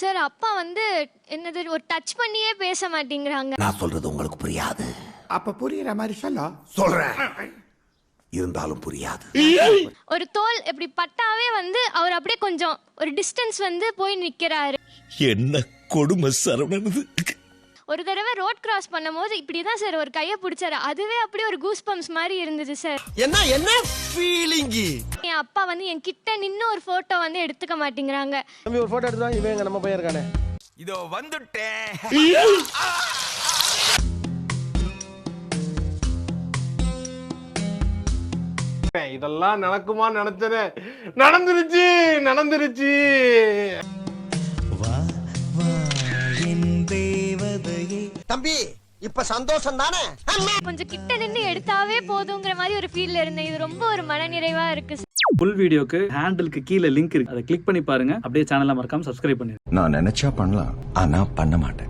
Sir அப்பா வந்து என்னது ஒரு டச் பண்ணியே பேச மாட்டேங்கிறாங்க. நான் சொல்றது உங்களுக்கு புரியாது. அப்ப புரியுற மாதிரி சொல்றேன், இருந்தாலும் புரியாது. ஒரு தோல் இப்படி பட்டாவே வந்து அவர் அப்படியே கொஞ்சம் ஒரு டிஸ்டன்ஸ் வந்து போய் நிக்கிறாரு. என்ன கொடுமை சரவணனது. ஒரு தடவை ரோட் கிராஸ் பண்ணும்போது இப்படிதான் சார் ஒரு கையை பிடிச்சாரு. அதுவே அப்படியே ஒரு கூஸ் பம்ப்ஸ் மாதிரி இருந்தது சார். என்ன ஃபீலிங்? என் அப்பா வந்து என் கிட்ட நின்னு ஒரு போட்டோ வந்து எடுத்துக்க மாட்டேங்கிறாங்க. தம்பி ஒரு போட்டோ எடுத்து இவங்க நம்ம பையன் இருக்கானே. இதோ வந்துட்டேன். இதெல்லாம் நடக்குமா நினைச்சனே, நடந்துருச்சு. தம்பி இப்ப சந்தோஷம் தானே? கொஞ்சம் கிட்ட நின்னு எடுத்தாவே போதுங்கிற மாதிரி ஒரு ஃபீல்ல இருந்தேன். இது ரொம்ப ஒரு மனநிறைவா இருக்கு. ஃபுல் வீடியோக்கு ஹேண்டிலுக்கு கீழே லிங்க் இருக்கு, அதை கிளிக் பண்ணி பாருங்க. அப்படியே சேனலை மறக்காம சப்ஸ்கிரைப் பண்ணுங்க. நான் நினைச்சா பண்ணலாம், ஆனா பண்ண மாட்டேன்.